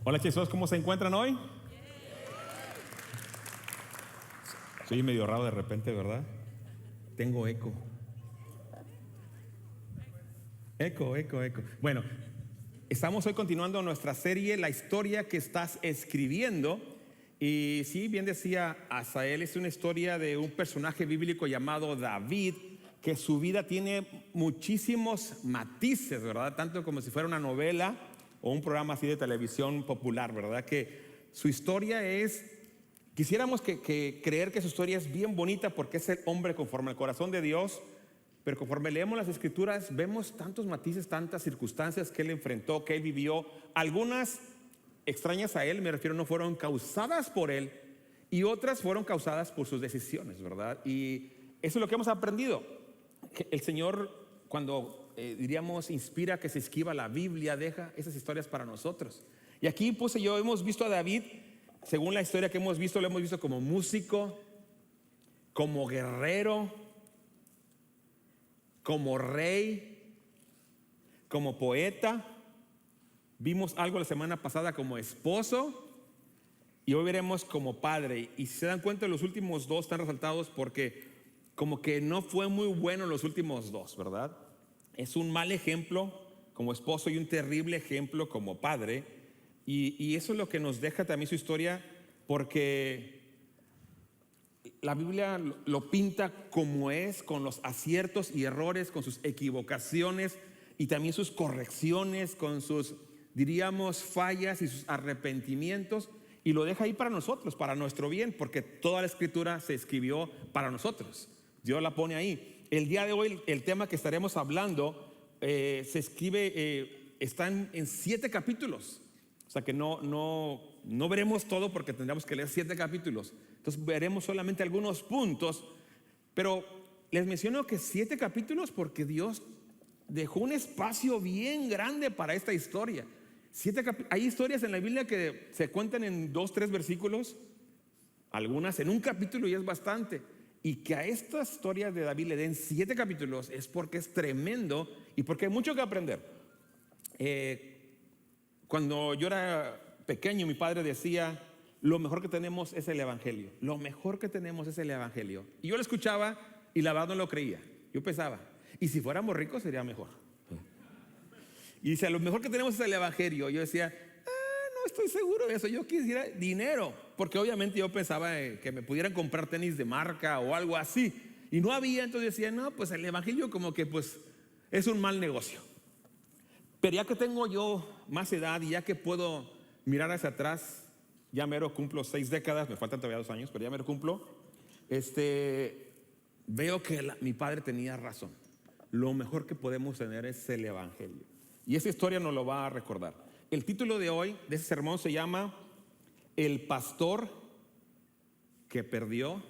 Hola chicos, ¿cómo se encuentran hoy? Soy medio raro de repente, ¿verdad? Tengo eco. Eco. Bueno, estamos hoy continuando nuestra serie, La historia que estás escribiendo. Y sí, bien decía Asael, es una historia de un personaje bíblico llamado David, que su vida tiene muchísimos matices, ¿verdad? Tanto como si fuera una novela o un programa así de televisión popular, ¿verdad? Que su historia es, quisiéramos creer que su historia es bien bonita porque es el hombre conforme al corazón de Dios, pero conforme leemos las escrituras vemos tantos matices, tantas circunstancias que él enfrentó, que él vivió. Algunas extrañas a él, me refiero, no fueron causadas por él, y otras fueron causadas por sus decisiones, ¿verdad? Y eso es lo que hemos aprendido, que el Señor, cuando diríamos inspira, que se escriba la Biblia, deja esas historias para nosotros. Y aquí puse yo, hemos visto a David, según la historia que hemos visto, lo hemos visto como músico, como guerrero, como rey, como poeta. Vimos algo la semana pasada como esposo, y hoy veremos como padre. Y si se dan cuenta, los últimos dos están resaltados porque como que no fue muy bueno los últimos dos, ¿verdad? Es un mal ejemplo como esposo y un terrible ejemplo como padre. Y eso es lo que nos deja también su historia, porque la Biblia lo pinta como es, con los aciertos y errores, con sus equivocaciones y también sus correcciones, con sus, diríamos, fallas y sus arrepentimientos, y lo deja ahí para nosotros, para nuestro bien, porque toda la escritura se escribió para nosotros. Dios la pone ahí. El día de hoy el tema que estaremos hablando se escribe, están en 7 capítulos. O sea que no veremos todo porque tendremos que leer 7 capítulos. Entonces veremos solamente algunos puntos. Pero les menciono que 7 capítulos porque Dios dejó un espacio bien grande para esta historia. Hay historias en la Biblia que se cuentan en 2, 3 versículos, algunas en un capítulo, y es bastante. Y que a esta historia de David le den 7 capítulos es porque es tremendo y porque hay mucho que aprender. Cuando yo era pequeño, mi padre decía: lo mejor que tenemos es el evangelio. Lo mejor que tenemos es el evangelio. Y yo lo escuchaba y la verdad no lo creía. Yo pensaba, y si fuéramos ricos sería mejor. Y dice: lo mejor que tenemos es el evangelio. Yo decía: no estoy seguro de eso, yo quisiera dinero, porque obviamente yo pensaba que me pudieran comprar tenis de marca o algo así, y no había. Entonces decía: no, pues el evangelio como que pues es un mal negocio. Pero ya que tengo yo más edad y ya que puedo mirar hacia atrás, ya mero cumplo 6 décadas, me faltan todavía 2 años, pero ya mero cumplo, veo que mi padre tenía razón. Lo mejor que podemos tener es el evangelio, y esa historia nos lo va a recordar. El título de hoy, de ese sermón, se llama El pastor que perdió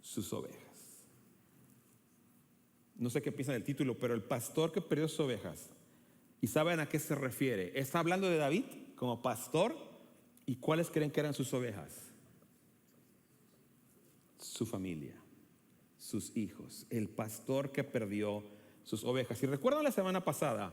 sus ovejas. No sé qué piensan del título, pero el pastor que perdió sus ovejas. ¿Y saben a qué se refiere? Está hablando de David como pastor. ¿Y cuáles creen que eran sus ovejas? Su familia, sus hijos. El pastor que perdió sus ovejas. Y recuerdan la semana pasada,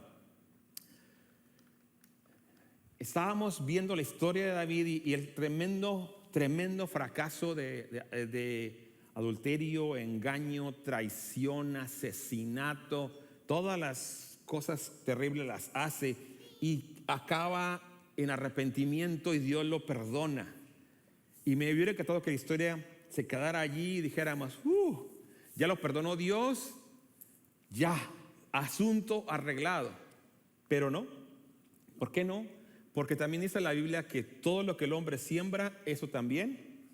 estábamos viendo la historia de David y el tremendo fracaso de adulterio, engaño, traición, asesinato. Todas las cosas terribles las hace y acaba en arrepentimiento, y Dios lo perdona. Y me hubiera encantado que la historia se quedara allí y dijéramos: ya lo perdonó Dios, ya, asunto arreglado. Pero no. ¿Por qué no? Porque también dice la Biblia que todo lo que el hombre siembra, eso también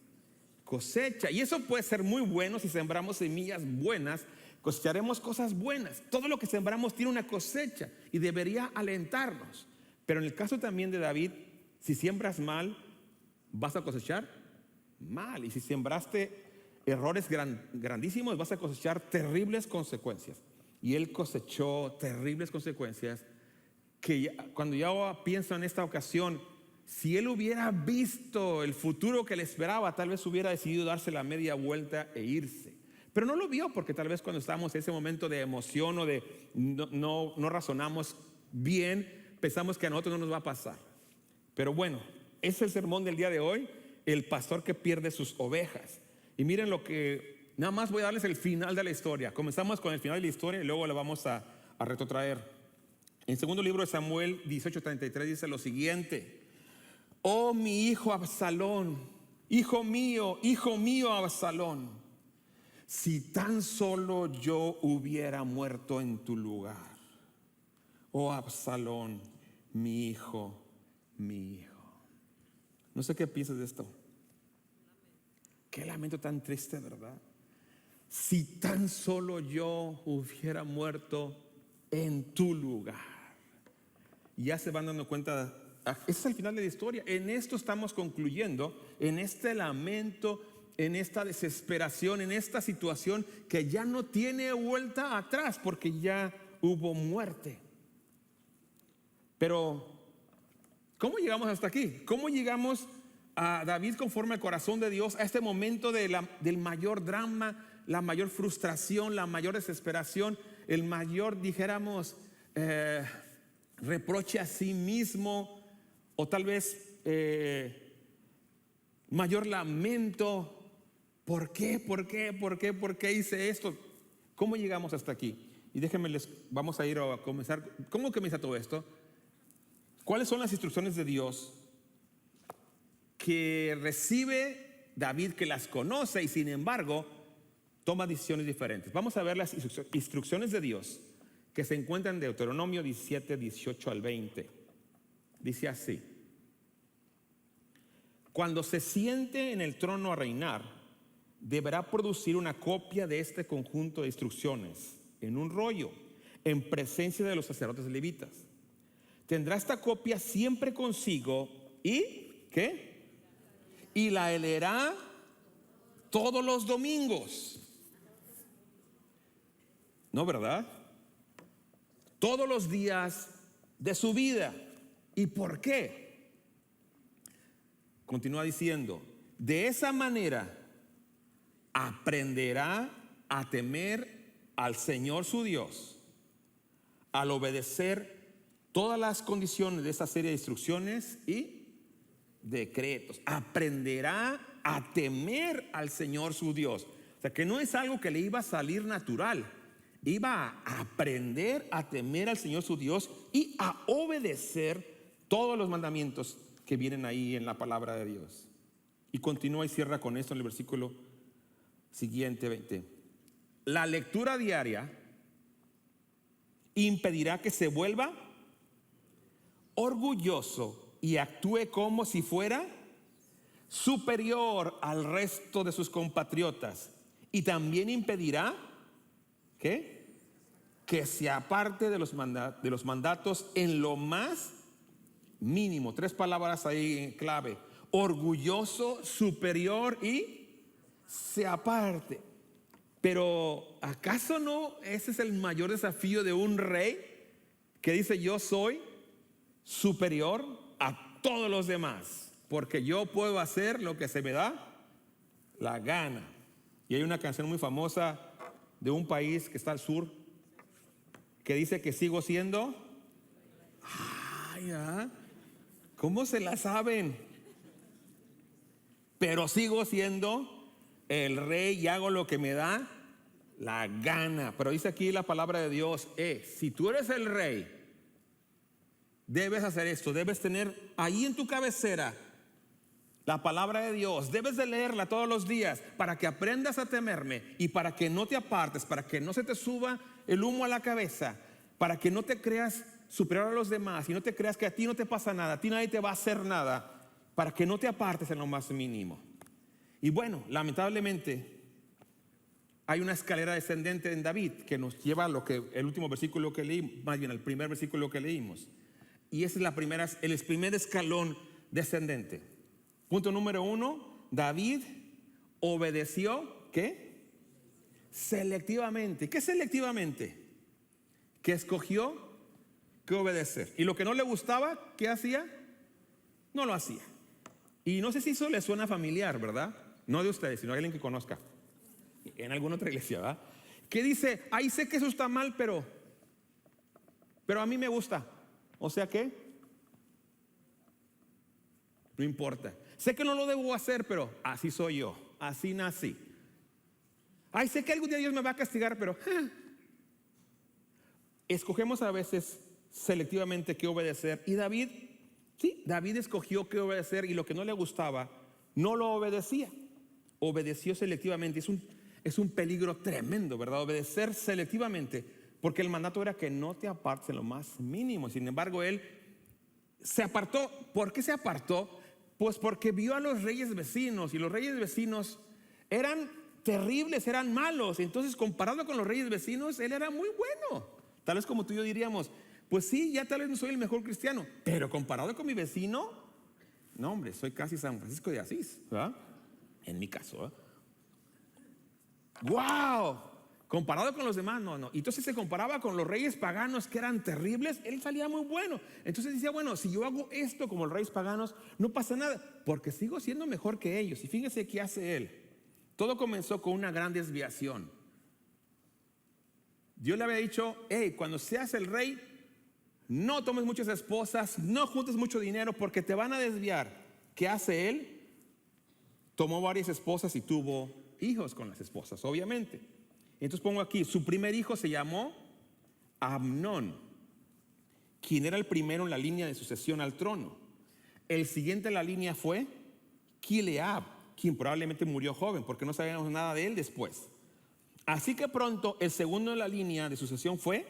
cosecha. Y eso puede ser muy bueno. Si sembramos semillas buenas, cosecharemos cosas buenas. Todo lo que sembramos tiene una cosecha y debería alentarnos. Pero en el caso también de David, si siembras mal, vas a cosechar mal. Y si sembraste errores grandísimos, vas a cosechar terribles consecuencias. Y él cosechó terribles consecuencias que cuando yo pienso en esta ocasión, si él hubiera visto el futuro que le esperaba, tal vez hubiera decidido darse la media vuelta e irse. Pero no lo vio, porque tal vez cuando estamos en ese momento de emoción o de no razonamos bien, pensamos que a nosotros no nos va a pasar. Pero bueno, ese es el sermón del día de hoy, el pastor que pierde sus ovejas. Y miren lo que, nada más voy a darles el final de la historia. Comenzamos con el final de la historia y luego la vamos a retrotraer. En el segundo libro de Samuel 18:33 dice lo siguiente: oh mi hijo Absalón, hijo mío Absalón, si tan solo yo hubiera muerto en tu lugar. Oh Absalón, mi hijo. No sé qué piensas de esto. Qué lamento tan triste, ¿verdad? Si tan solo yo hubiera muerto en tu lugar. Y ya se van dando cuenta, ese es el final de la historia. En esto estamos concluyendo, en este lamento, en esta desesperación, en esta situación que ya no tiene vuelta atrás porque ya hubo muerte. Pero ¿cómo llegamos hasta aquí? ¿Cómo llegamos a David conforme al corazón de Dios, a este momento del mayor drama, la mayor frustración, la mayor desesperación, el mayor, dijéramos, reproche a sí mismo, o tal vez mayor lamento? ¿Por qué hice esto? ¿Cómo llegamos hasta aquí? Y déjenme, vamos a ir a comenzar. ¿Cómo comienza todo esto? ¿Cuáles son las instrucciones de Dios que recibe David, que las conoce y sin embargo toma decisiones diferentes? Vamos a ver las instrucciones de Dios que se encuentran en Deuteronomio 17, 18 al 20. Dice así: cuando se siente en el trono a reinar, deberá producir una copia de este conjunto de instrucciones en un rollo, en presencia de los sacerdotes levitas. Tendrá esta copia siempre consigo y ¿qué? Y la leerá todos los domingos. ¿No, verdad? Todos los días de su vida. ¿Y por qué? Continúa diciendo: de esa manera aprenderá a temer al Señor su Dios, al obedecer todas las condiciones de esta serie de instrucciones y decretos. Aprenderá a temer al Señor su Dios. O sea, que no es algo que le iba a salir natural. Iba a aprender a temer al Señor su Dios y a obedecer todos los mandamientos que vienen ahí en la palabra de Dios. Y continúa y cierra con esto en el versículo siguiente, 20. La lectura diaria impedirá que se vuelva orgulloso y actúe como si fuera superior al resto de sus compatriotas, y también impedirá que se aparte de los mandatos en lo más mínimo. 3 palabras ahí en clave: orgulloso, superior y se aparte. Pero ¿acaso no ese es el mayor desafío de un rey que dice: yo soy superior a todos los demás, porque yo puedo hacer lo que se me da la gana? Y hay una canción muy famosa de un país que está al sur que dice que sigo siendo, ¿cómo se la saben? Pero sigo siendo el rey y hago lo que me da la gana. Pero dice aquí la palabra de Dios: si tú eres el rey, debes hacer esto, debes tener ahí en tu cabecera la palabra de Dios, debes de leerla todos los días para que aprendas a temerme y para que no te apartes, para que no se te suba el humo a la cabeza, para que no te creas superior a los demás y no te creas que a ti no te pasa nada, a ti nadie te va a hacer nada, para que no te apartes en lo más mínimo. Y bueno, lamentablemente hay una escalera descendente en David que nos lleva a lo que el último versículo que leímos, más bien el primer versículo que leímos. Y esa es el primer escalón descendente. Punto número 1: David obedeció ¿qué? Selectivamente. ¿Qué selectivamente? Que escogió que obedecer. Y lo que no le gustaba, ¿qué hacía? No lo hacía. Y no sé si eso le suena familiar, ¿verdad? No de ustedes, sino a alguien que conozca en alguna otra iglesia, ¿verdad? Que dice: ahí sé que eso está mal, pero a mí me gusta. O sea que No importa. Sé que no lo debo hacer, pero así soy yo. Así nací. Ay, sé que algún día Dios me va a castigar, pero escogemos a veces selectivamente qué obedecer. Y David, sí, David escogió qué obedecer y lo que no le gustaba, no lo obedecía. Obedeció selectivamente. Es un peligro tremendo, ¿verdad? Obedecer selectivamente, porque el mandato era que no te apartes en lo más mínimo. Sin embargo, él se apartó. ¿Por qué se apartó? Pues porque vio a los reyes vecinos, y los reyes vecinos eran terribles, eran malos. Entonces, comparado con los reyes vecinos, él era muy bueno. Tal vez como tú y yo diríamos, pues sí, ya tal vez no soy el mejor cristiano, pero comparado con mi vecino, no, hombre, soy casi San Francisco de Asís, ¿verdad? En mi caso, ¡wow! Comparado con los demás, no. Entonces se comparaba con los reyes paganos que eran terribles, él salía muy bueno. Entonces decía, bueno, si yo hago esto como los reyes paganos, no pasa nada, porque sigo siendo mejor que ellos. Y fíjense qué hace él. Todo comenzó con una gran desviación. Dios le había dicho, hey, cuando seas el rey, no tomes muchas esposas, no juntes mucho dinero porque te van a desviar. ¿Qué hace él? Tomó varias esposas y tuvo hijos con las esposas, obviamente. Entonces pongo aquí, su primer hijo se llamó Amnón, quien era el primero en la línea de sucesión al trono. El siguiente en la línea fue Kileab, quien probablemente murió joven porque no sabíamos nada de él después. Así que pronto el segundo en la línea de sucesión fue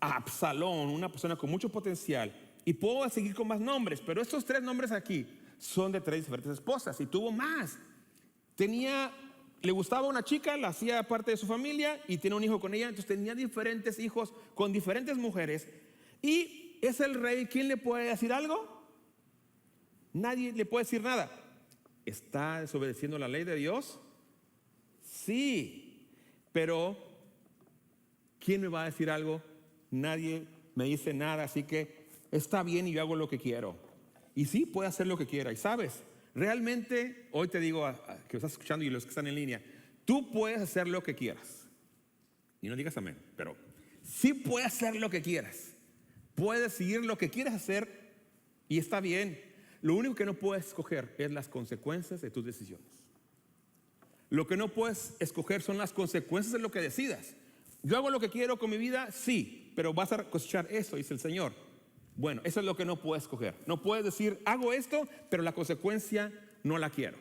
Absalón, una persona con mucho potencial. Y puedo seguir con más nombres, pero estos 3 nombres aquí son de 3 diferentes esposas y tuvo más. Le gustaba una chica, la hacía parte de su familia y tenía un hijo con ella. Entonces tenía diferentes hijos con diferentes mujeres. Y es el rey. ¿Quién le puede decir algo? Nadie le puede decir nada. ¿Está desobedeciendo la ley de Dios? Sí, pero ¿quién me va a decir algo? Nadie me dice nada, así que está bien y yo hago lo que quiero. Y sí, puede hacer lo que quiera. Y sabes, realmente, hoy te digo que estás escuchando y los que están en línea, tú puedes hacer lo que quieras. Y no digas amén, pero sí puedes hacer lo que quieras. Puedes seguir lo que quieras hacer y está bien. Lo único que no puedes escoger es las consecuencias de tus decisiones. Lo que no puedes escoger son las consecuencias de lo que decidas. Yo hago lo que quiero con mi vida, sí, pero vas a cosechar eso, dice el Señor. Bueno, eso es lo que no puedes escoger. No puedes decir, hago esto, pero la consecuencia no la quiero.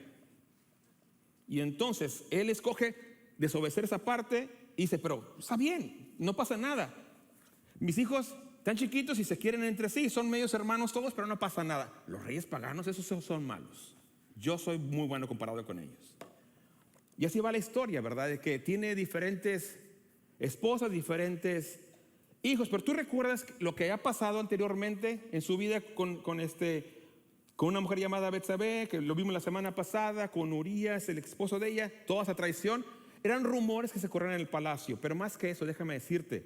Y entonces él escoge desobedecer esa parte y dice, pero está bien, no pasa nada. Mis hijos están chiquitos y se quieren entre sí, son medios hermanos todos, pero no pasa nada. Los reyes paganos, esos son malos. Yo soy muy bueno comparado con ellos. Y así va la historia, ¿verdad? De que tiene diferentes esposas, diferentes hijos. Pero tú recuerdas lo que ha pasado anteriormente en su vida con una mujer llamada Betsabé, que lo vimos la semana pasada, con Urías, el esposo de ella, toda esa traición. Eran rumores que se corrían en el palacio. Pero más que eso, déjame decirte,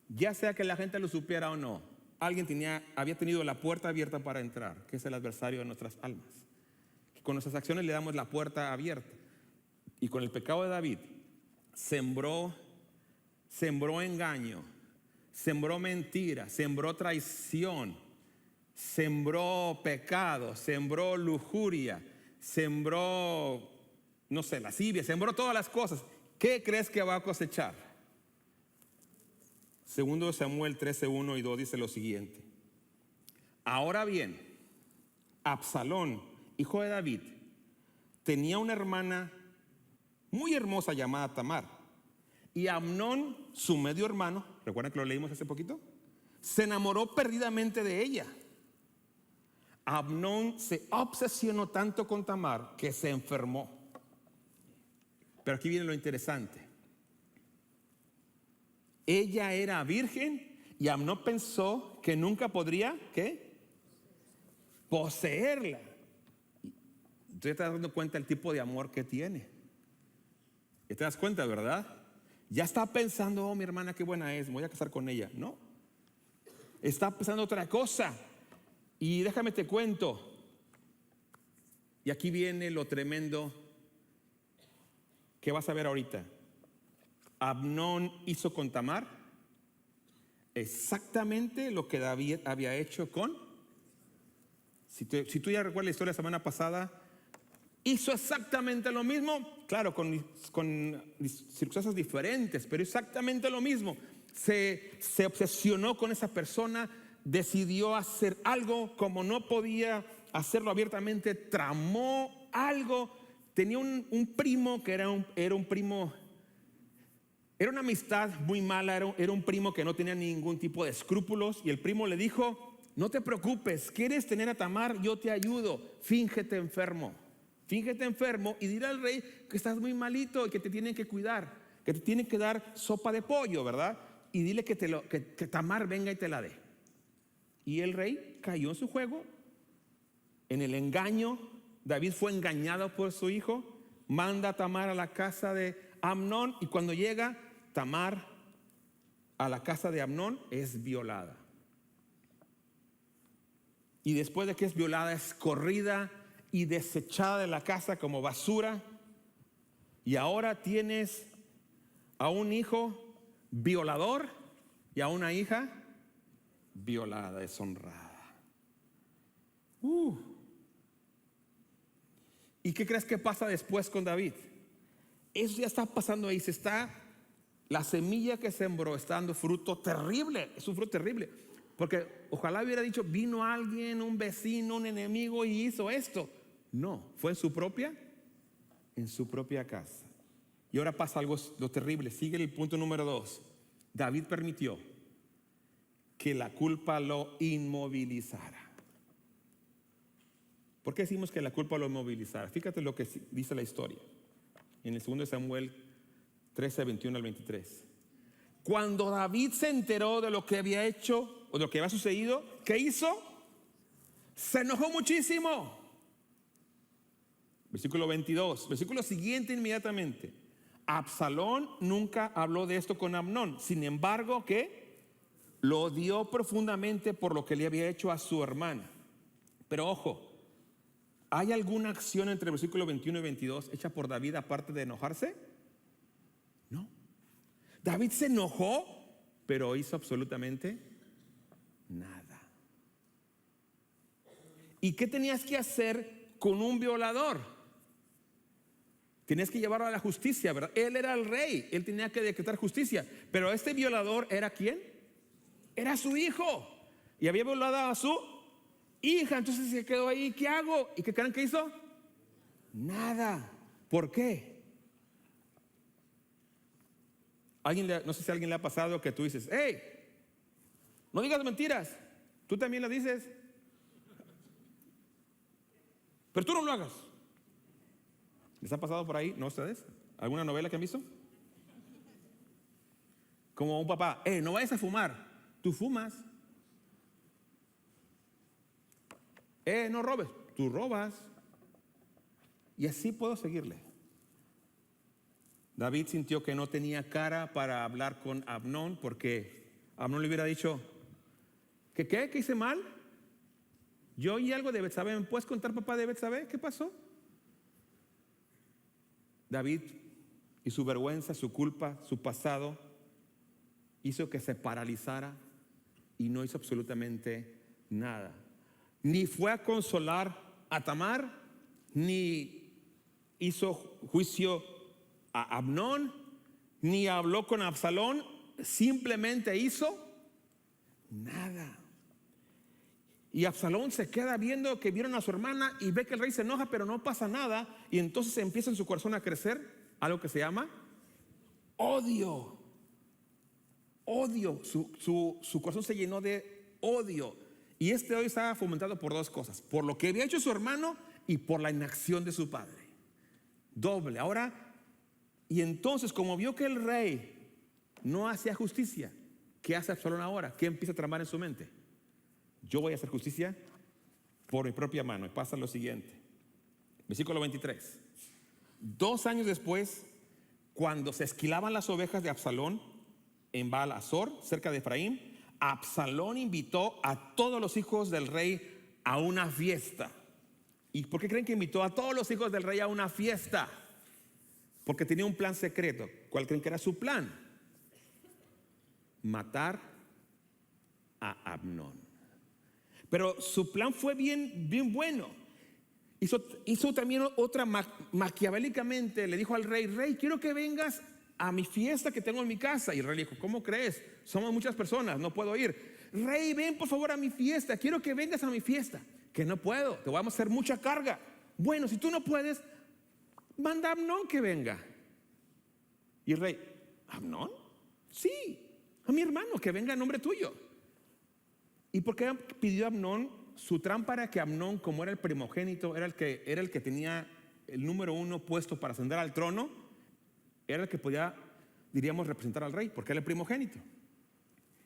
ya sea que la gente lo supiera o no, alguien había tenido la puerta abierta para entrar, que es el adversario de nuestras almas. Con nuestras acciones le damos la puerta abierta. Y con el pecado de David, sembró engaño, sembró mentira, sembró traición, sembró pecado, sembró lujuria, sembró, no sé, lascivia, sembró todas las cosas. ¿Qué crees que va a cosechar? Segundo Samuel 13:1 y 2 dice lo siguiente. Ahora bien, Absalón, hijo de David, tenía una hermana muy hermosa llamada Tamar. Y Amnón, su medio hermano, ¿recuerdan que lo leímos hace poquito? Se enamoró perdidamente de ella. Amnón se obsesionó tanto con Tamar que se enfermó. Pero aquí viene lo interesante. Ella era virgen y Amnón pensó que nunca podría, ¿qué? Poseerla. Entonces te estás dando cuenta del tipo de amor que tiene. ¿Ya te das cuenta, verdad? Ya está pensando, oh, mi hermana qué buena es, me voy a casar con ella. No, está pensando otra cosa. Y déjame te cuento. Y aquí viene lo tremendo que vas a ver ahorita. Amnón hizo con Tamar exactamente lo que David había hecho con Si tú ya recuerdas la historia de la semana pasada, hizo exactamente lo mismo, claro, con circunstancias diferentes, pero exactamente lo mismo. Se obsesionó con esa persona, decidió hacer algo como no podía hacerlo abiertamente, tramó algo. Tenía un primo que era un primo, era una amistad muy mala, era un primo que no tenía ningún tipo de escrúpulos, y el primo le dijo: no te preocupes, ¿quieres tener a Tamar? Yo te ayudo, fíngete enfermo y dile al rey que estás muy malito y que te tienen que cuidar, que te tienen que dar sopa de pollo, ¿verdad? Y dile que Tamar venga y te la dé. Y el rey cayó en su juego, en el engaño. David fue engañado por su hijo, manda a Tamar a la casa de Amnón, y cuando llega Tamar a la casa de Amnón es violada. Y después de que es violada, es corrida y desechada de la casa como basura. Y ahora tienes a un hijo violador y a una hija violada, deshonrada. ¿Y qué crees que pasa después con David? Eso ya está pasando ahí. La semilla que sembró está dando fruto terrible. Es un fruto terrible. Porque ojalá hubiera dicho: vino alguien, un vecino, un enemigo y hizo esto. No, fue en su propia casa. Y ahora pasa algo lo terrible. Sigue el punto número 2. David permitió que la culpa lo inmovilizara. ¿Por qué decimos que la culpa lo inmovilizara? Fíjate lo que dice la historia en el 2 Samuel 13, 21 al 23. Cuando David se enteró de lo que había hecho o de lo que había sucedido, ¿qué hizo? Se enojó muchísimo. Versículo 22, versículo siguiente inmediatamente. Absalón nunca habló de esto con Amnón. Sin embargo, ¿qué? Lo odió profundamente por lo que le había hecho a su hermana. Pero ojo, ¿hay alguna acción entre el versículo 21 y 22 hecha por David aparte de enojarse? No. David se enojó, pero hizo absolutamente nada. ¿Y qué tenías que hacer con un violador? Tenías que llevarlo a la justicia, ¿verdad? Él era el rey, él tenía que decretar justicia. Pero este violador ¿era quién? Era su hijo. Y había violado a su hija. Entonces se quedó ahí. ¿Qué hago? ¿Y qué creen que hizo? Nada. ¿Por qué? No sé si a alguien le ha pasado que tú dices: hey, no digas mentiras. Tú también las dices, pero tú no lo hagas. ¿Les ha pasado por ahí? ¿No ustedes? ¿Alguna novela que han visto? Como un papá: no vayas a fumar. Tú fumas. No robes. Tú robas. Y así puedo seguirle. David sintió que no tenía cara para hablar con Amnón, porque Amnón le hubiera dicho: ¿qué hice mal? Yo oí algo de Betsabé. ¿Me puedes contar, papá, de Betsabé? ¿Qué pasó? David y su vergüenza, su culpa, su pasado hizo que se paralizara y no hizo absolutamente nada. Ni fue a consolar a Tamar, ni hizo juicio a Amnón, ni habló con Absalón. Simplemente hizo nada. Y Absalón se queda viendo que vieron a su hermana y ve que el rey se enoja, pero no pasa nada. Y entonces empieza en su corazón a crecer algo que se llama odio. Odio. Su corazón se llenó de odio. Y este odio estaba fomentado por dos cosas: por lo que había hecho su hermano y por la inacción de su padre. Doble. Ahora, y entonces, como vio que el rey no hacía justicia, ¿qué hace Absalón ahora? ¿Qué empieza a tramar en su mente? Yo voy a hacer justicia por mi propia mano. Y pasa lo siguiente. Versículo 23. 2 años después, cuando se esquilaban las ovejas de Absalón en Baal Azor, cerca de Efraín, Absalón invitó a todos los hijos del rey a una fiesta. ¿Y por qué creen que invitó a todos los hijos del rey a una fiesta? Porque tenía un plan secreto. ¿Cuál creen que era su plan? Matar a Amnón. Pero su plan fue bien bueno. Hizo también otra maquiavélicamente, le dijo al rey: rey, quiero que vengas a mi fiesta que tengo en mi casa. Y el rey le dijo: ¿cómo crees? Somos muchas personas, no puedo ir. Rey, ven por favor a mi fiesta, quiero que vengas a mi fiesta. Que no puedo, te vamos a hacer mucha carga. Bueno, si tú no puedes, manda a Amnón que venga. Y el rey: ¿Amnón? Sí, a mi hermano, que venga en nombre tuyo. ¿Y por qué pidió a Amnón? Su trampa era que Amnón, como era el primogénito, era el que tenía el número 1 puesto para ascender al trono, era el que podía, diríamos, representar al rey, porque era el primogénito.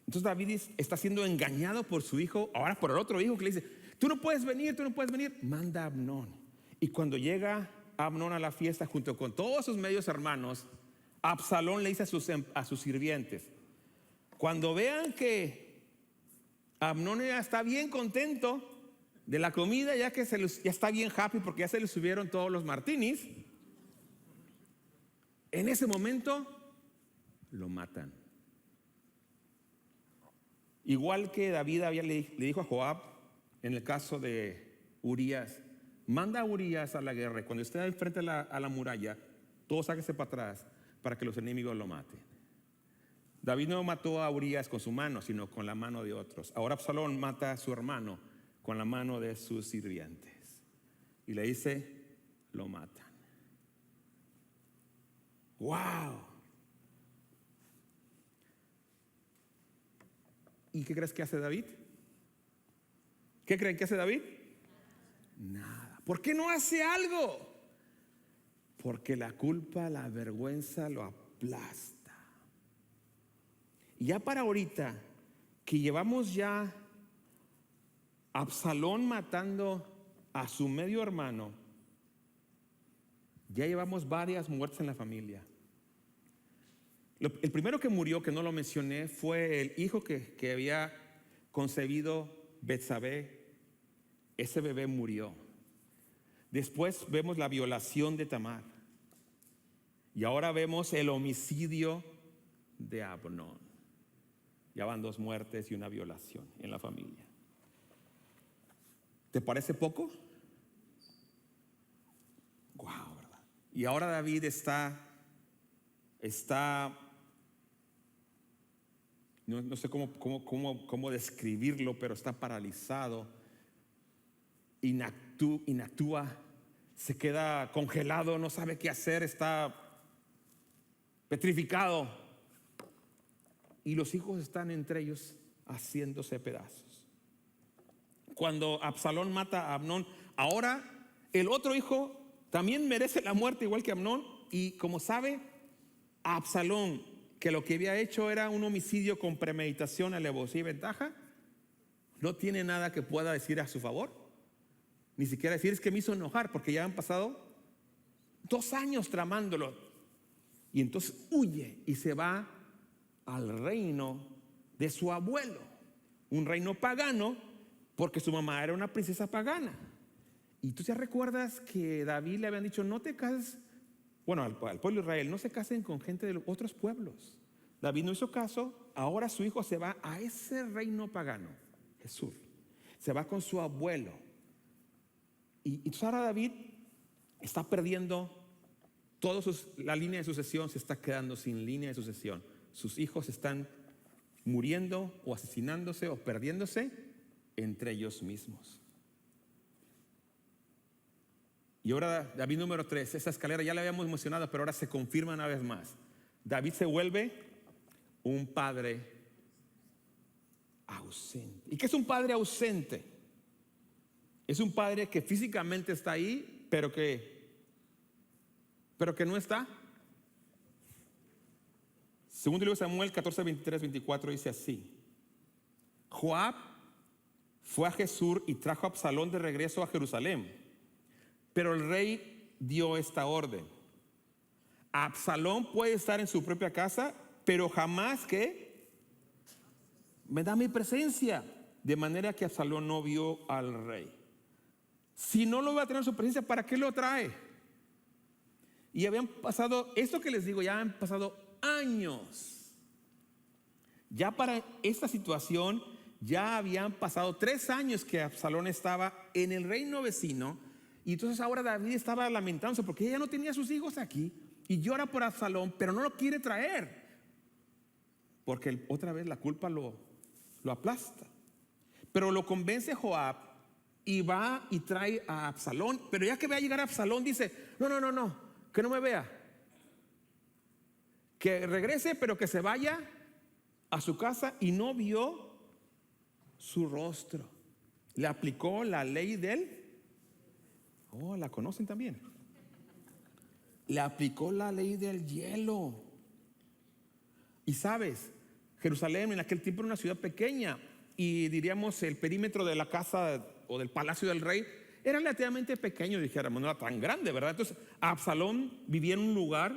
Entonces David está siendo engañado por su hijo, ahora por el otro hijo, que le dice: tú no puedes venir, manda a Amnón. Y cuando llega Amnón a la fiesta junto con todos sus medios hermanos, Absalón le dice a sus sirvientes: cuando vean que Amnón ya está bien contento de la comida, ya está bien happy porque ya se le subieron todos los martinis, en ese momento lo matan. Igual que David le dijo a Joab en el caso de Urías: manda a Urías a la guerra, y cuando esté enfrente a la muralla, todos sáquense para atrás para que los enemigos lo maten. David no mató a Urías con su mano, sino con la mano de otros. Ahora Absalón mata a su hermano con la mano de sus sirvientes. Y le dice: lo matan. ¡Wow! ¿Y qué crees que hace David? ¿Qué creen que hace David? Nada. ¿Por qué no hace algo? Porque la culpa, la vergüenza lo aplasta. Y ya para ahorita, que llevamos ya Absalón matando a su medio hermano, ya llevamos varias muertes en la familia. El primero que murió, que no lo mencioné, fue el hijo que había concebido Betsabé. Ese bebé murió. Después vemos la violación de Tamar. Y ahora vemos el homicidio de Amnón. Ya van 2 muertes y una violación en la familia. ¿Te parece poco? Wow, ¿verdad? Y ahora David está no sé cómo describirlo, pero está paralizado, inactúa, se queda congelado, no sabe qué hacer, está petrificado. Y los hijos están entre ellos haciéndose pedazos. Cuando Absalón mata a Amnón, ahora el otro hijo también merece la muerte igual que Amnón. Y como sabe Absalón que lo que había hecho era un homicidio con premeditación, alevosía y ventaja, no tiene nada que pueda decir a su favor. Ni siquiera decir: es que me hizo enojar, porque ya han pasado 2 años tramándolo. Y entonces huye y se va al reino de su abuelo, un reino pagano, porque su mamá era una princesa pagana. Y tú ya recuerdas que David le habían dicho: no te cases, bueno, al pueblo de Israel, no se casen con gente de otros pueblos. David no hizo caso. Ahora su hijo se va a ese reino pagano, Jesús, se va con su abuelo. Y entonces ahora David está perdiendo la línea de sucesión, se está quedando sin línea de sucesión. Sus hijos están muriendo o asesinándose o perdiéndose entre ellos mismos. Y ahora David número 3, esa escalera ya la habíamos mencionado, pero ahora se confirma una vez más. David se vuelve un padre ausente. ¿Y qué es un padre ausente? Es un padre que físicamente está ahí, pero que no está. Segundo libro de Samuel 14, 23, 24 dice así: Joab fue a Jesús y trajo a Absalón de regreso a Jerusalén. Pero el rey dio esta orden: Absalón puede estar en su propia casa, pero jamás que me da mi presencia. De manera que Absalón no vio al rey. Si no lo va a tener en su presencia, ¿para qué lo trae? Y habían pasado, esto que les digo, ya han pasado años. Ya para esta situación Ya habían pasado 3 años que Absalón estaba en el reino vecino. Y entonces ahora David estaba lamentándose porque ella no tenía sus hijos aquí. Y llora por Absalón, pero no lo quiere traer. Porque otra vez la culpa lo aplasta. Pero lo convence Joab y va y trae a Absalón. Pero ya que va a llegar a Absalón dice, no, que no me vea. Que regrese, pero que se vaya a su casa. Y no vio su rostro. Le aplicó la ley del... Oh, la conocen también. Le aplicó la ley del hielo. Y sabes, Jerusalén en aquel tiempo era una ciudad pequeña. Y diríamos el perímetro de la casa o del palacio del rey era relativamente pequeño, dijéramos, no era tan grande, ¿verdad? Entonces Absalón vivía en un lugar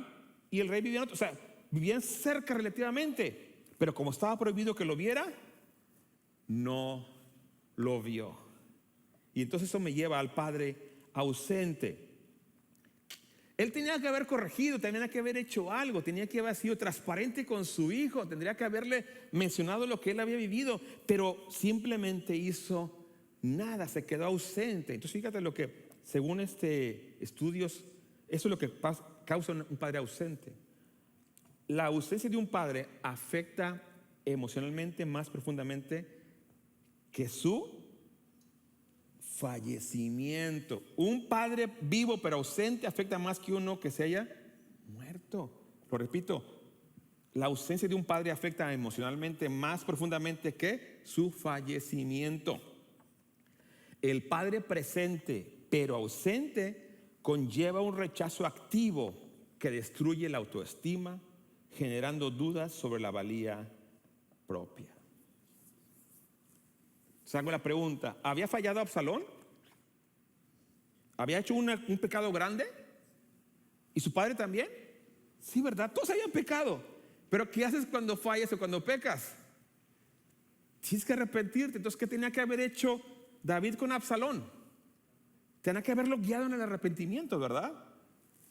y el rey vivía en otro. O sea, vivían cerca relativamente. Pero como estaba prohibido que lo viera, no lo vio. Y entonces eso me lleva al padre ausente. Él tenía que haber corregido, tenía que haber hecho algo, tenía que haber sido transparente con su hijo, tendría que haberle mencionado lo que él había vivido, pero simplemente hizo nada, se quedó ausente. Entonces fíjate lo que, según estudios, eso es lo que causa un padre ausente. La ausencia de un padre afecta emocionalmente más profundamente que su fallecimiento. Un padre vivo pero ausente afecta más que uno que se haya muerto. Lo repito, la ausencia de un padre afecta emocionalmente más profundamente que su fallecimiento. El padre presente pero ausente conlleva un rechazo activo que destruye la autoestima, generando dudas sobre la valía propia. Hago la pregunta, ¿había fallado Absalón? ¿Había hecho un pecado grande? ¿Y su padre también? Sí, ¿verdad? Todos habían pecado. Pero ¿qué haces cuando fallas o cuando pecas? Tienes que arrepentirte. Entonces, ¿qué tenía que haber hecho David con Absalón? Tenía que haberlo guiado en el arrepentimiento, ¿verdad?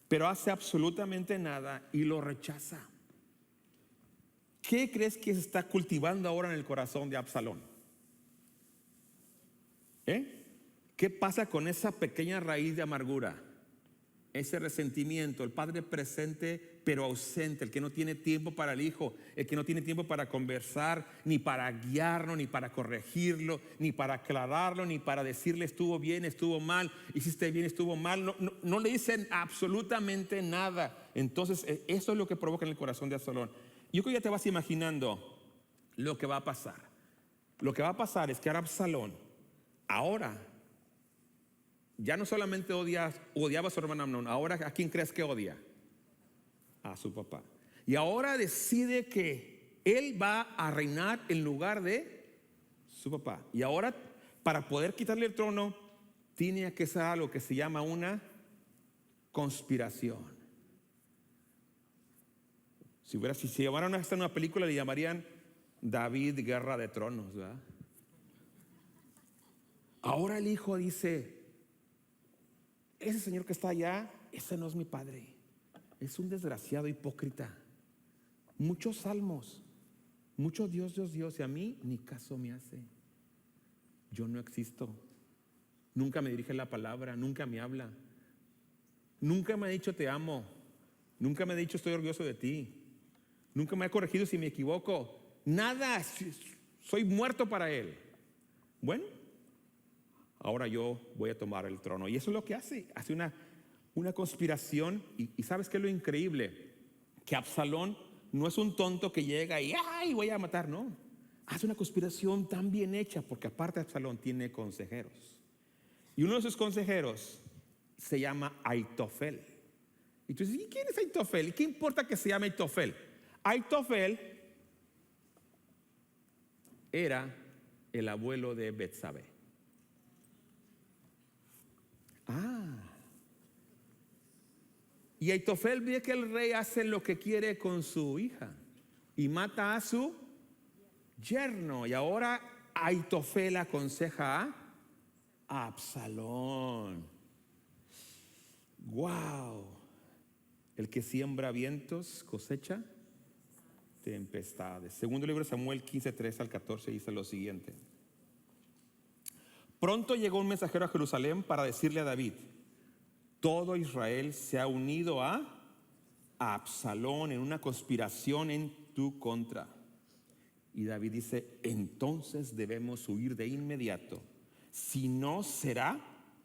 Pero hace absolutamente nada y lo rechaza. ¿Qué crees que se está cultivando ahora en el corazón de Absalón? ¿Qué pasa con esa pequeña raíz de amargura? Ese resentimiento, el padre presente pero ausente, el que no tiene tiempo para el hijo, el que no tiene tiempo para conversar, ni para guiarlo, ni para corregirlo, ni para aclararlo, ni para decirle estuvo bien, estuvo mal, hiciste bien, estuvo mal. No le dicen absolutamente nada. Entonces eso es lo que provoca en el corazón de Absalón. Yo creo que ya te vas imaginando lo que va a pasar. Lo que va a pasar es que ahora Absalón, ahora ya no solamente odiaba a su hermano Amnón, ahora ¿a quién crees que odia? A su papá. Y ahora decide que él va a reinar en lugar de su papá. Y ahora, para poder quitarle el trono, tiene que hacer algo que se llama una conspiración. Si llevaran a hacer una película, le llamarían David Guerra de Tronos, ¿verdad? Ahora el hijo dice, ese señor que está allá, ese no es mi padre. Es un desgraciado hipócrita. Muchos salmos, mucho Dios, Dios, Dios, y a mí ni caso me hace. Yo no existo. Nunca me dirige la palabra, nunca me habla. Nunca me ha dicho te amo. Nunca me ha dicho estoy orgulloso de ti. Nunca me ha corregido si me equivoco. Nada, soy muerto para él. Bueno, ahora yo voy a tomar el trono. Y eso es lo que hace una conspiración. Y ¿sabes qué es lo increíble? Que Absalón no es un tonto que llega y ¡ay! Voy a matar, no. Hace una conspiración tan bien hecha porque aparte Absalón tiene consejeros. Y uno de esos consejeros se llama Aitofel. Y tú dices, ¿y quién es Aitofel? ¿Y qué importa que se llame Aitofel? Aitofel era el abuelo de Betsabé. Y Aitofel ve que el rey hace lo que quiere con su hija y mata a su yerno. Y ahora Aitofel aconseja a Absalón. Wow. El que siembra vientos cosecha tempestades. Segundo libro de Samuel 15:3 al 14 dice lo siguiente. Pronto llegó un mensajero a Jerusalén para decirle a David: todo Israel se ha unido a Absalón en una conspiración en tu contra. Y David dice: entonces debemos huir de inmediato, si no será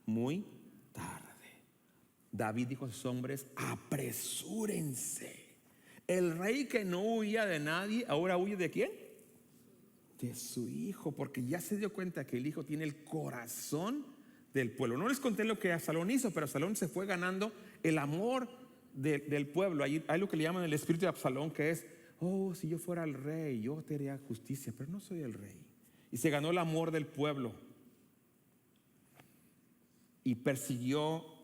muy tarde. David dijo a sus hombres: apresúrense. El rey que no huía de nadie, ahora huye ¿de quién? De su hijo, porque ya se dio cuenta que el hijo tiene el corazón del pueblo. No les conté lo que Absalón hizo, pero Absalón se fue ganando el amor del pueblo. Hay lo que le llaman el espíritu de Absalón, que es: oh, si yo fuera el rey, yo te haría justicia, pero no soy el rey. Y se ganó el amor del pueblo y persiguió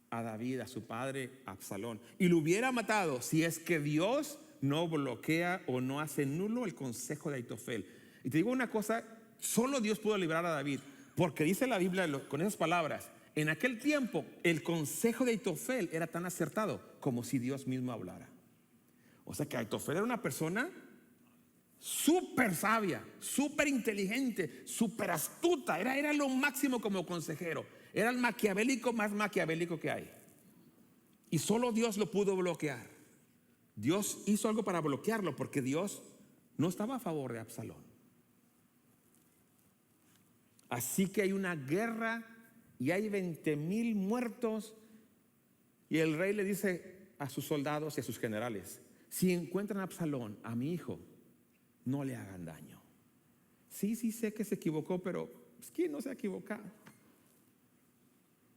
a David, a su padre Absalón, y lo hubiera matado si es que Dios no bloquea o no hace nulo el consejo de Aitofel. Y te digo una cosa: solo Dios pudo librar a David, porque dice la Biblia con esas palabras: en aquel tiempo el consejo de Aitofel era tan acertado como si Dios mismo hablara. O sea que Aitofel era una persona súper sabia, súper inteligente, súper astuta. Era lo máximo como consejero. Era el maquiavélico más maquiavélico que hay. Y solo Dios lo pudo bloquear. Dios hizo algo para bloquearlo, porque Dios no estaba a favor de Absalón. Así que hay una guerra y hay 20,000 muertos. Y el rey le dice a sus soldados y a sus generales: si encuentran a Absalón, a mi hijo, no le hagan daño. Sí sé que se equivocó, pero ¿quién no se ha equivocado?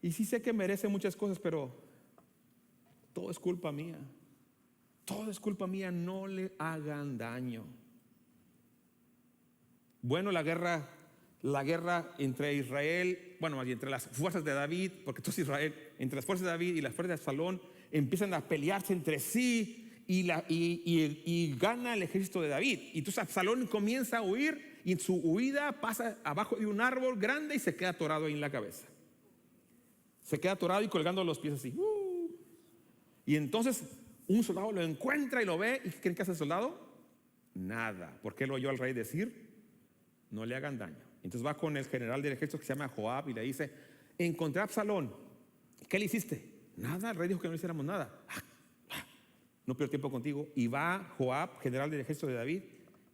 Y sí sé que merece muchas cosas, pero todo es culpa mía. Todo es culpa mía, no le hagan daño. Bueno, la guerra entre Israel, bueno, entre las fuerzas de David, porque todo es Israel, entre las fuerzas de David y las fuerzas de Absalón, empiezan a pelearse entre sí. Y gana el ejército de David. Y entonces Absalón comienza a huir, y en su huida pasa abajo de un árbol grande y se queda atorado ahí en la cabeza. Se queda atorado y colgando los pies así. Y entonces un soldado lo encuentra y lo ve. ¿Y qué creen que hace el soldado? Nada, porque él oyó al rey decir: no le hagan daño. Entonces va con el general del ejército, que se llama Joab, y le dice: encontré a Absalón. ¿Qué le hiciste? Nada, el rey dijo que no le hiciéramos nada. No pierdo tiempo contigo. Y va Joab, general del ejército de David,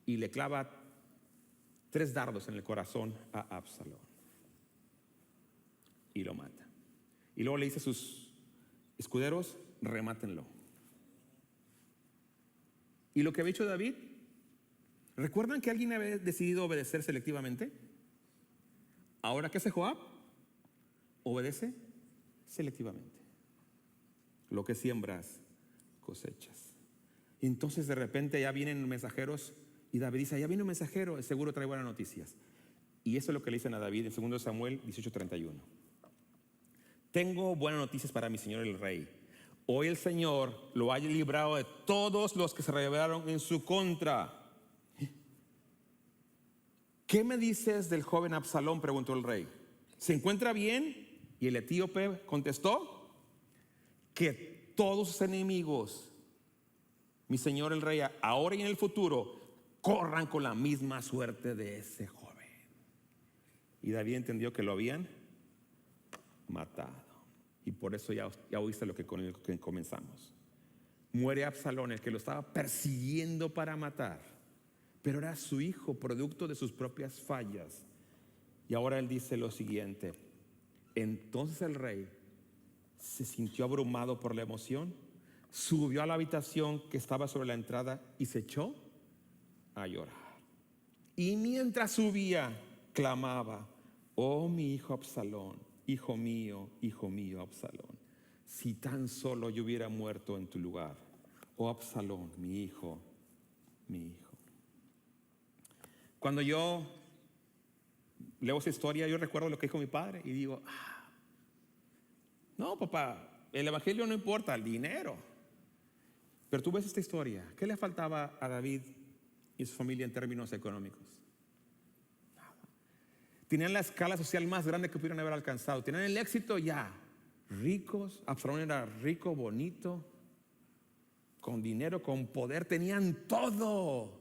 y le clava 3 dardos en el corazón a Absalón y lo mata. Y luego le dice a sus escuderos: remátenlo. Y lo que había hecho David, ¿recuerdan que alguien había decidido obedecer selectivamente? Ahora, ¿qué hace Joab? Obedece selectivamente. Lo que siembras, cosechas. Y entonces de repente ya vienen mensajeros, y David dice: ya viene un mensajero, seguro trae buenas noticias. Y eso es lo que le dicen a David en 2 Samuel 18:31. tengo buenas noticias para mi señor el rey. Hoy el Señor lo haya librado de todos los que se rebelaron en su contra. ¿Qué me dices del joven Absalón?, preguntó el rey. ¿Se encuentra bien? Y el etíope contestó: que todos sus enemigos, mi señor el rey, ahora y en el futuro, corran con la misma suerte de ese joven. Y David entendió que lo habían matado. Y por eso ya oíste lo que comenzamos. Muere Absalón, el que lo estaba persiguiendo para matar, pero era su hijo, producto de sus propias fallas. Y ahora él dice lo siguiente: entonces el rey se sintió abrumado por la emoción, subió a la habitación que estaba sobre la entrada y se echó a llorar. Y mientras subía, clamaba: oh, mi hijo Absalón, hijo mío, Absalón, si tan solo yo hubiera muerto en tu lugar. Oh, Absalón, mi hijo, mi hijo. Cuando yo leo esa historia, yo recuerdo lo que dijo mi padre y digo: no, papá, el evangelio no importa, el dinero. Pero tú ves esta historia, ¿qué le faltaba a David y su familia en términos económicos? Nada. Tenían la escala social más grande que pudieran haber alcanzado, tenían el éxito ya, ricos. Absalón era rico, bonito, con dinero, con poder, tenían todo.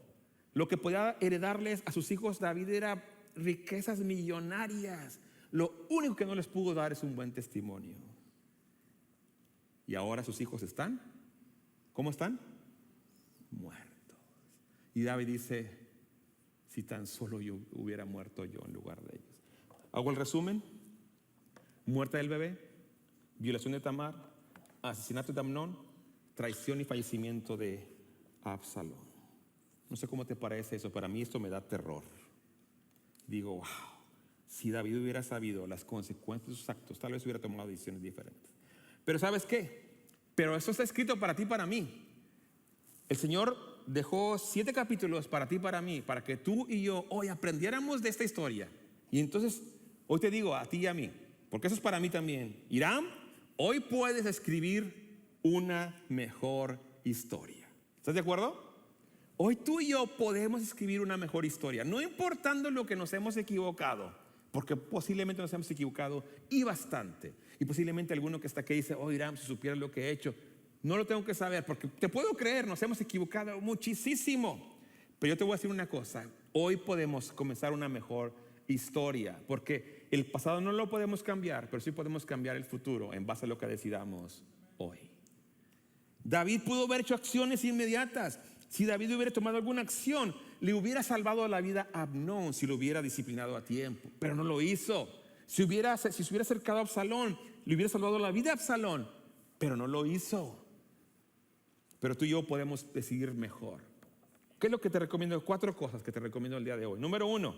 Lo que podía heredarles a sus hijos David era riquezas millonarias. Lo único que no les pudo dar es un buen testimonio. Y ahora sus hijos están, ¿cómo están? Muertos. Y David dice, si tan solo yo hubiera muerto yo en lugar de ellos. Hago el resumen: muerte del bebé, violación de Tamar, asesinato de Amnón, traición y fallecimiento de Absalón. No sé cómo te parece eso, pero a mí esto me da terror. Digo, wow, si David hubiera sabido las consecuencias de sus actos, tal vez hubiera tomado decisiones diferentes. Pero ¿sabes qué? Pero eso está escrito para ti y para mí. El Señor dejó 7 capítulos para ti y para mí, para que tú y yo hoy aprendiéramos de esta historia. Y entonces, hoy te digo a ti y a mí, porque eso es para mí también. Hiram, hoy puedes escribir una mejor historia. ¿Estás de acuerdo? Hoy tú y yo podemos escribir una mejor historia, no importando lo que nos hemos equivocado, porque posiblemente nos hemos equivocado y bastante. Y posiblemente alguno que está aquí dice, oh Hiram, si supieras lo que he hecho. No lo tengo que saber, porque te puedo creer, nos hemos equivocado muchísimo. Pero yo te voy a decir una cosa, hoy podemos comenzar una mejor historia, porque el pasado no lo podemos cambiar, pero sí podemos cambiar el futuro en base a lo que decidamos hoy. David pudo haber hecho acciones inmediatas. Si David hubiera tomado alguna acción, le hubiera salvado la vida a Amnón si lo hubiera disciplinado a tiempo, pero no lo hizo. Si se hubiera acercado a Absalón, le hubiera salvado la vida a Absalón, pero no lo hizo. Pero tú y yo podemos decidir mejor. ¿Qué es lo que te recomiendo? 4 cosas que te recomiendo el día de hoy. Número 1,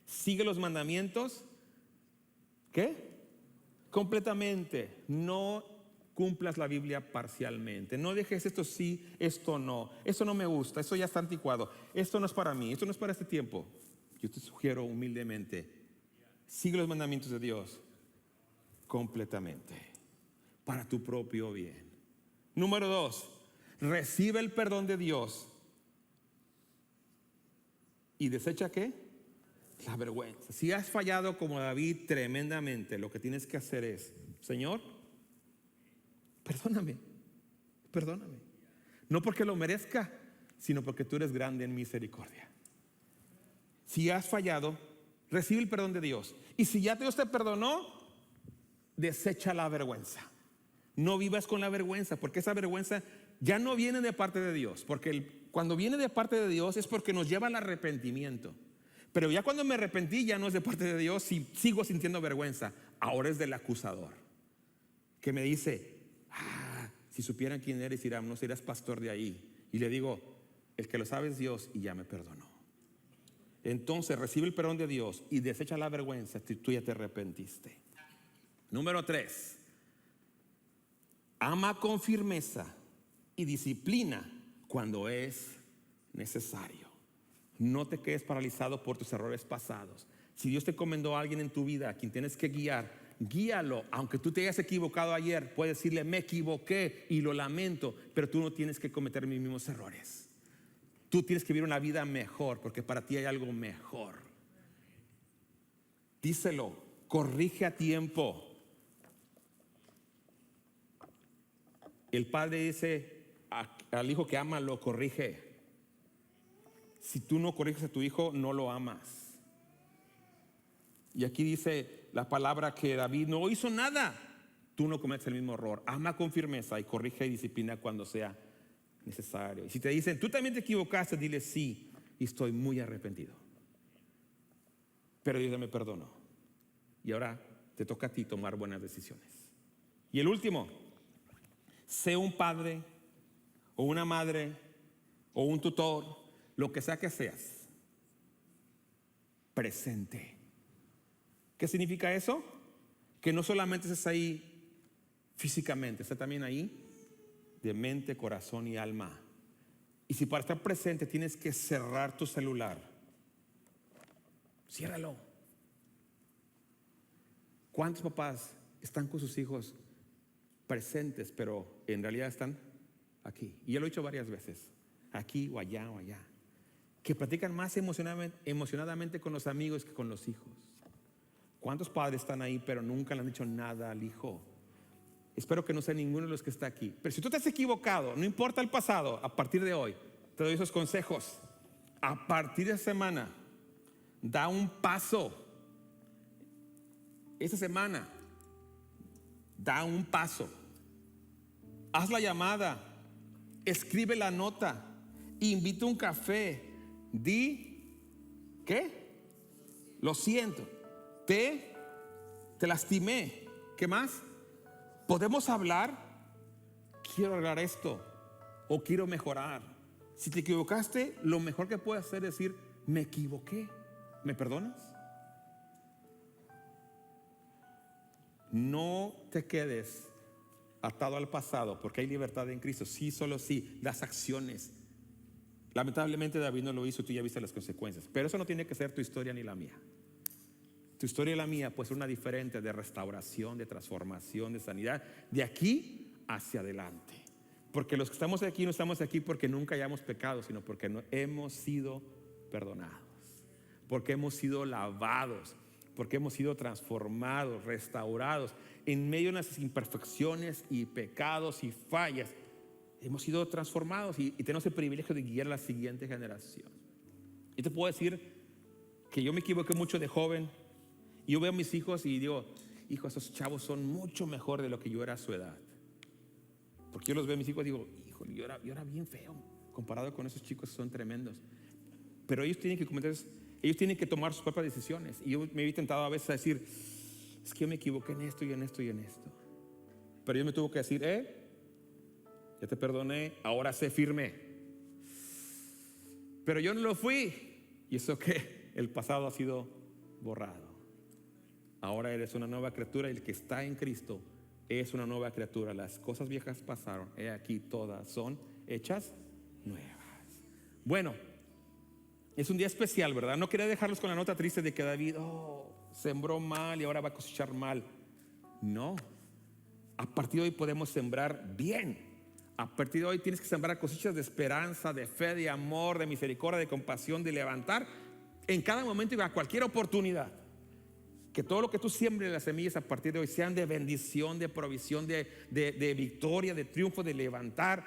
sigue los mandamientos. ¿Qué? Completamente. No cumplas la Biblia parcialmente. No dejes esto sí, esto no. Esto no me gusta, esto ya está anticuado. Esto no es para mí, esto no es para este tiempo. Yo te sugiero humildemente, sigue los mandamientos de Dios completamente, para tu propio bien. Número 2, recibe el perdón de Dios y desecha ¿qué? La vergüenza. Si has fallado como David tremendamente, lo que tienes que hacer es, Señor, perdóname. No porque lo merezca, sino porque tú eres grande en misericordia. Si has fallado, recibe el perdón de Dios. Y si ya Dios te perdonó, desecha la vergüenza. No vivas con la vergüenza, porque esa vergüenza ya no viene de parte de Dios. Porque cuando viene de parte de Dios es porque nos lleva al arrepentimiento. Pero ya cuando me arrepentí ya no es de parte de Dios y sigo sintiendo vergüenza. Ahora es del acusador, que me dice, si supieran quién eres, Hiram, no serías pastor de ahí. Y le digo, el que lo sabe es Dios y ya me perdonó. Entonces recibe el perdón de Dios y desecha la vergüenza si tú ya te arrepentiste. Número 3, ama con firmeza y disciplina cuando es necesario. No te quedes paralizado por tus errores pasados. Si Dios te encomendó a alguien en tu vida a quien tienes que guiar, guíalo. Aunque tú te hayas equivocado ayer, puedes decirle, me equivoqué y lo lamento, pero tú no tienes que cometer mis mismos errores. Tú tienes que vivir una vida mejor, porque para ti hay algo mejor. Díselo, corrige a tiempo. El padre dice al hijo que ama, lo corrige. Si tú no corriges a tu hijo, no lo amas. Y aquí dice la palabra que David no hizo nada. Tú no cometes el mismo error. Ama con firmeza y corrige y disciplina cuando sea necesario. Y si te dicen, tú también te equivocaste, dile sí, y estoy muy arrepentido. Pero Dios ya me perdonó. Y ahora te toca a ti tomar buenas decisiones. Y el último, sé un padre o una madre o un tutor, lo que sea que seas, presente. ¿Qué significa eso? Que no solamente estés ahí físicamente, estás también ahí de mente, corazón y alma. Y si para estar presente tienes que cerrar tu celular, ciérralo. ¿Cuántos papás están con sus hijos presentes, pero en realidad están aquí? Y yo lo he dicho varias veces, aquí o allá o allá, que platican más emocionadamente con los amigos que con los hijos. ¿Cuántos padres están ahí pero nunca le han dicho nada al hijo? Espero que no sea ninguno de los que está aquí. Pero si tú te has equivocado, no importa el pasado, a partir de hoy, te doy esos consejos. A partir de esta semana, da un paso. Esta semana, da un paso. Haz la llamada, escribe la nota, invita un café, di, ¿qué? Lo siento, te lastimé. ¿Qué más? ¿Podemos hablar? Quiero arreglar esto o quiero mejorar. Si te equivocaste, lo mejor que puedes hacer es decir, me equivoqué, ¿me perdonas? No te quedes atado al pasado, porque hay libertad en Cristo. Sí, solo sí, las acciones. Lamentablemente David no lo hizo, tú ya viste las consecuencias. Pero eso no tiene que ser tu historia ni la mía. Tu historia y la mía puede ser una diferente, de restauración, de transformación, de sanidad, de aquí hacia adelante. Porque los que estamos aquí no estamos aquí porque nunca hayamos pecado, sino porque no hemos sido perdonados, porque hemos sido lavados, porque hemos sido transformados, restaurados. En medio de nuestras imperfecciones y pecados y fallas, hemos sido transformados y tenemos el privilegio de guiar a la siguiente generación. Y te puedo decir que yo me equivoqué mucho de joven. Y yo veo a mis hijos y digo, hijo, esos chavos son mucho mejor de lo que yo era a su edad. Porque yo los veo a mis hijos y digo, hijo, yo era bien feo comparado con esos chicos, son tremendos. Pero ellos tienen que tomar sus propias decisiones. Y yo me he tentado a veces a decir, es que yo me equivoqué en esto y en esto y en esto. Pero yo me tuve que decir, ya te perdoné, ahora sé firme. Pero yo no lo fui. Y eso que el pasado ha sido borrado. Ahora eres una nueva criatura y el que está en Cristo es una nueva criatura. Las cosas viejas pasaron, he aquí todas son hechas nuevas. Bueno, es un día especial, ¿verdad? No quería dejarlos con la nota triste de que David sembró mal y ahora va a cosechar mal. No, a partir de hoy podemos sembrar bien. A partir de hoy tienes que sembrar cosechas de esperanza, de fe, de amor, de misericordia, de compasión, de levantar en cada momento y a cualquier oportunidad. Que todo lo que tú siembres, las semillas a partir de hoy, sean de bendición, de provisión, de victoria, de triunfo, de levantar.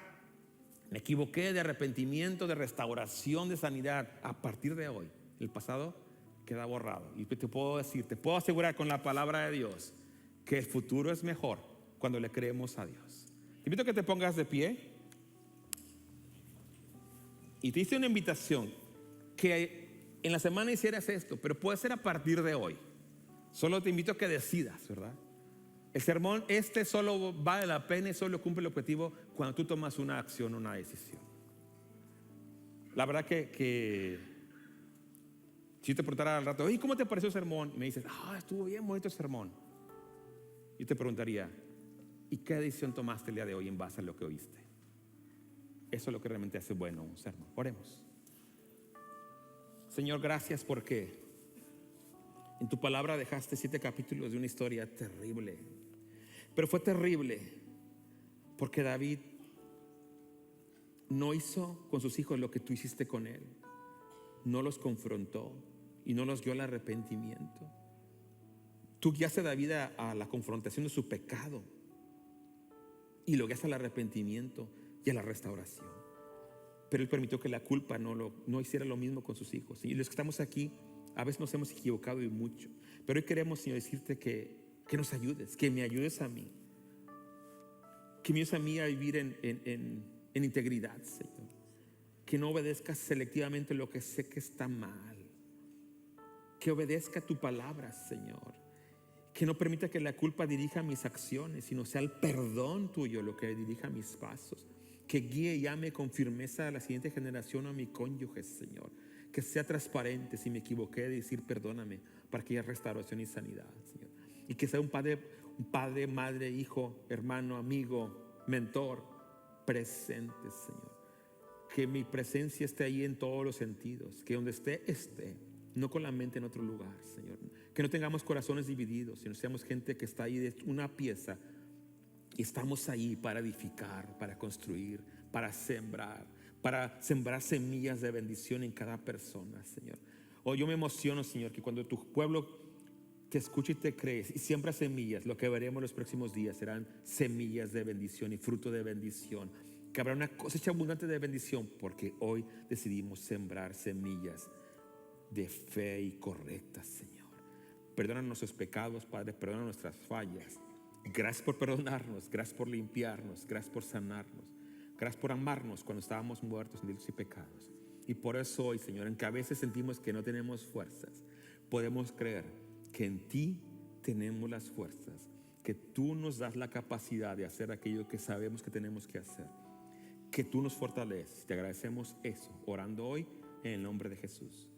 Me equivoqué, de arrepentimiento, de restauración, de sanidad. A partir de hoy, el pasado queda borrado. Y te puedo decir, te puedo asegurar con la palabra de Dios que el futuro es mejor cuando le creemos a Dios. Te invito a que te pongas de pie. Y te hice una invitación que en la semana hicieras esto, pero puede ser a partir de hoy. Solo te invito a que decidas, ¿verdad? El sermón solo vale la pena y solo cumple el objetivo cuando tú tomas una acción, una decisión. La verdad que si te preguntara al rato, oye, ¿cómo te pareció el sermón? Me dices, estuvo bien bonito el sermón. Yo te preguntaría, ¿y qué decisión tomaste el día de hoy en base a lo que oíste? Eso es lo que realmente hace bueno un sermón. Oremos. Señor, gracias porque en tu palabra dejaste 7 capítulos de una historia terrible. Pero fue terrible porque David no hizo con sus hijos lo que tú hiciste con él. No los confrontó y no los guió al arrepentimiento. Tú guiaste a David a la confrontación de su pecado y lo guiaste al arrepentimiento y a la restauración. Pero él permitió que la culpa no hiciera lo mismo con sus hijos. Y los que estamos aquí, a veces nos hemos equivocado y mucho. Pero hoy queremos, Señor, decirte que nos ayudes, que me ayudes a mí. Que me ayudes a mí a vivir en integridad, Señor. Que no obedezca selectivamente lo que sé que está mal. Que obedezca tu palabra, Señor. Que no permita que la culpa dirija mis acciones, sino sea el perdón tuyo lo que dirija mis pasos. Que guíe y ame con firmeza a la siguiente generación, a mi cónyuge, Señor. Que sea transparente si me equivoqué de decir perdóname, para que haya restauración y sanidad, Señor. Y que sea un padre, madre, hijo, hermano, amigo, mentor, presente, Señor. Que mi presencia esté ahí en todos los sentidos. Que donde esté, no con la mente en otro lugar, Señor. Que no tengamos corazones divididos, sino seamos gente que está ahí de una pieza. Y estamos ahí para edificar, para construir, para sembrar semillas de bendición en cada persona, Señor. Yo me emociono, Señor, que cuando tu pueblo te escucha y te crees y siembra semillas, lo que veremos en los próximos días serán semillas de bendición y fruto de bendición. Que habrá una cosecha abundante de bendición porque hoy decidimos sembrar semillas de fe y correctas, Señor. Perdona nuestros pecados, Padre, perdona nuestras fallas. Gracias por perdonarnos, gracias por limpiarnos, gracias por sanarnos, gracias por amarnos cuando estábamos muertos en delitos y pecados. Y por eso hoy, Señor, aunque a veces sentimos que no tenemos fuerzas, podemos creer que en ti tenemos las fuerzas, que tú nos das la capacidad de hacer aquello que sabemos que tenemos que hacer, que tú nos fortaleces. Te agradecemos eso, orando hoy en el nombre de Jesús.